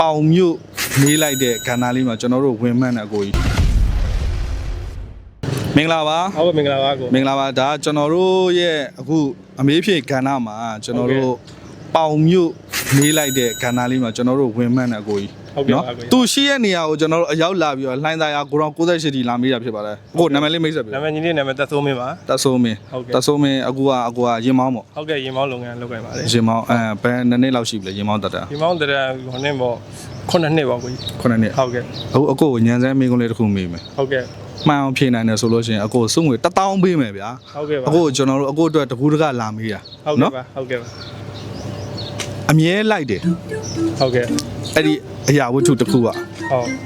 ပေါင်မြို့မေးလိုက်တဲ့ကဏ္ဍလေးမှာကျွန်တော်တို့ဝင်မှန်းတဲ့အကိုကြီးမင်္ဂလာပါဟုတ်ကဲ့မင်္ဂလာပါကိုမင်္ဂလာပါဒါကျွန်တော်တို့ရဲ့အခုအမေးဖြေကဏ္ဍမှာကျွန်တော်တို့ပေါင်မြို့မေးလိုက်တဲ့ကဏ္ဍလေးမှာကျွန်တော်တို့ဝင်မှန်းတဲ့အကိုကြီးဟုတ်ကဲ့ပါကိုသူရှိရဲ့နေရာကိုကျွန်တော်တို့အရောက်လာပြီးတော့လှိုင်းသားရကိုရော98တီလာမေးတာဖြစ်ပါတယ်အခုနာမည်လေးမိတ်ဆက်ပြီနာမည်ညီလေးနာမည်တက်ဆိုးမင်းပါတက်ဆိုးမင်းတက်ဆိုးမင်းအခုကရင်မောင်းပေါ့ဟုတ်ကဲ့ရင်မောင်းလုပ်ငန်းလုပ်ခဲ့ပါတယ်ရင်မောင်းဘယ်နှစ်နှစ်လောက်ရှိပြီလဲရင်မောင်းတက်တာရင်မောင်းတက်တာခုနှစ်ပေါ့9နှစ်ပါကိုကြီး9နှစ်ဟုတ်ကဲ့အခုညံစမ်းမင်းကုန်းလေးတစ်ခုမေးမယ်ဟုတ်ကဲ့မှန်အောင်ဖြေနိုင်တယ်ဆိုလို့ရှိရင်အခုစုငွေ1000ပေးမယ်ဗျာဟုတ်ကဲ့ပါအခုကျွန်တော်တို့အခုအတွက်တကူတကလာမေးတာဟုတ်ကဲ့ပါဟုတ်ကဲ့ပါအမြဲလိုက်တယ်ဟုတ်ကဲ့အဲ့ဒီအရာဝတ္ထုတစ်ခုကဟုတ်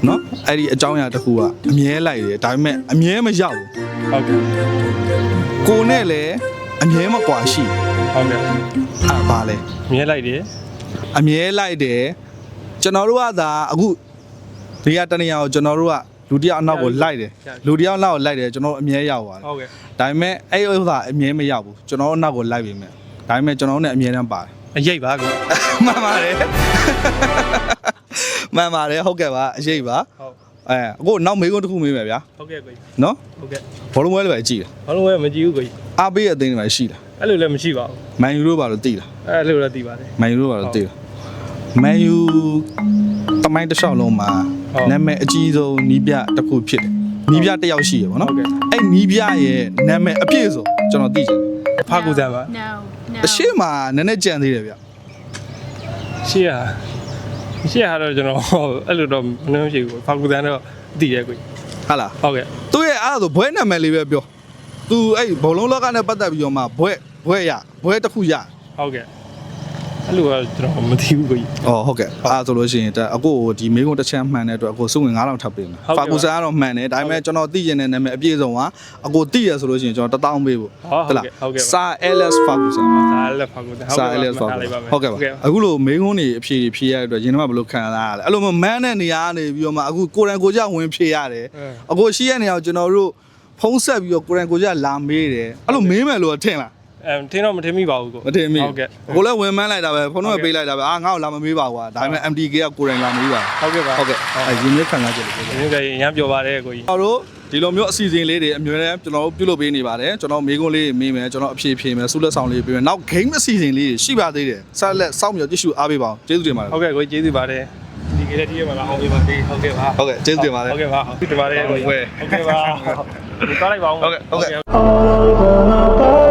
နော်အဲ့ဒီအကြောင်းအရာတစ်ခုကအမြဲလိုက်တယ်ဒါပေမဲ့အမြဲမရောက်ဘူးဟုတ်ကဲ့ကိုနဲ့လည်းအမြဲမကွာရှိဟုတ်ကဲ့ဘာလဲအမြဲလိုက်တယ်အမြဲလိုက်တယ်ကျွန်တော်တို့ကဒါအခုဒီကတနေရာကိုကျွန်တော်တို့ကလူတယောက်အနောက်ကိုလိုက်တယ်လူတယောက်နောက်ကိုလိုက်တယ်ကျွန်တော်အမြဲရောက်သွားတယ်ဟုတ်ကဲ့ဒါပေမဲ့အဲ့ဥစ္စာအမြဲမရောက်ဘူးကျွန်တော်အနောက်ကိုလိုက်ပြီမဲ့ဒါပေမဲ့ကျွန်တော်နဲ့အမြဲတမ်းပါတယ်အရေးပါကိုမှန်ပါတယ်မှန်ပါတယ်ဟုတ်ကဲ့ပါအရေးပါဟုတ်အခုနောက်မေးခွန်းတစ်ခုမေးမယ်ဗျာဟုတ်ကဲ့ကိုကြီးနော်ဟုတ်ကဲ့ဘောလုံးပွဲလည်းပဲကြည့်တယ်ဘောလုံးပွဲမကြည့်ဘူးကိုကြီးအားပေးတဲ့အသင်းတွေပဲရှိတာအဲ့လိုလည်းမရှိပါဘူးမန်ယူတို့ဘာလို့တည်လားအဲ့လိုလည်းတည်ပါတယ်မန်ယူတို့ဘာလို့တည်လားမန်ယူတမိုင်းတစ်လျှောက်လုံးမှာနာမည်အကြီးဆုံးနီးပြတစ်ခုဖြစ်တယ်နီးပြတစ်ယောက်ရှိရပါတော့အဲ့နီးပြရဲ့နာမည်အပြည့်စုံကျွန်တော်သိချင်တယ်ဖာကူစံပါအရှိမနည်းနည်းကြံသေးတယ်ဗျရှေ့ဟာတော့ကျွန်တော်အဲ့လိုတော့မနှမ်းရှိဘူးဖာကူစံတော့တည်ရဲကိုဟုတ်လားဟုတ်ကဲ့သူရဲ့အဲ့ဒါဆိုဘွဲနာမည်လေးပဲပြောသူအဲ့ဘောလုံးလောကနဲ့ပတ်သက်ပြီးတော့မှဘွဲတစ်ခုရဟုတ်ကဲ့အဲ့လိုကကျွန်တော်မသိဘူးကိုကြီးဟုတ်ကဲ့အဲ့ဆိုလို့ရှိရင်အခုဒီမေးခွန်းတစ်ချမ်းမှန်တဲ့အတွက်အခုစုငွေ9000ထပ်ပေးမယ်ဖာကူဆန်ကတော့မှန်တယ်ဒါပေမဲ့ကျွန်တော်သိကျင်တဲ့နာမည်အပြည့်စုံကအခုသိရဆိုလို့ရှိရင်ကျွန်တော်1000ပေးဖို့ဟုတ်လားစာ LS ဖာကူဆန်စာ LS ဖာကူဆန်စာ LS ဖာကူဟုတ်ကဲ့ပါအခုလိုမေးခွန်းတွေအဖြေဖြေရတဲ့အတွက်ရင်ထဲမှာဘယ်လိုခံစားရလဲအဲ့လိုမန်းတဲ့နေရာကနေပြီးတော့မှအခုကိုရန်ကိုကြဝင်ဖြေရတယ်အခုရှိရနေအောင်ကျွန်တော်တို့ဖုံးဆက်ပြီးတော့ကိုရန်ကိုကြလာမေးတယ်အဲ့လိုမေးမယ်လို့ထင်လားထင်းတော့မထင်မိပါဘူးကိုမထင်မိဟုတ်ကဲ့ကိုလည်းဝင်မှန်းလိုက်တာပဲဖုန်းတော့ပေးလိုက်တာပဲငါ့ကိုလာမမေးပါဘူးကွာဒါပေမဲ့ MTK ကကိုယ်တိုင်လာမေးပါဟုတ်ကဲ့ပါဟုတ်ကဲ့ရင်လေးခံစားချက်လေးကိုရင်ကရမ်းပြောပါတယ်ကိုကြီးကျွန်တော်တို့ဒီလိုမျိုးအစီအစဉ်လေးတွေအများနဲ့ကျွန်တော်တို့ပြုလုပ်ပေးနေပါတယ်ကျွန်တော်မေးခွန်းလေးမေးမယ်ကျွန်တော်အဖြေဖြေမယ်ဆုလက်ဆောင်လေးပေးမယ်နောက် game အစီအစဉ်လေးရှိပါသေးတယ်ဆက်လက်စောင့်မျှော်ကြည့်ရှုအားပေးပါအောင်ကျေးဇူးတင်ပါတယ်ဟုတ်ကဲ့ကိုကြီးကျေးဇူးပါတယ်ဒီကလေးတည်းမှာအောင်ပြပါသေးဟုတ်ကဲ့ပါဟုတ်ကဲ့ကျေးဇူးတင်ပါတယ်ဟုတ်ကဲ့ပါဟုတ်ကဲ့ပါတယ်ကိုကြီးဟုတ်ကဲ့ပါဒီကားလိုက်ပါအောင်ဟုတ်ကဲ့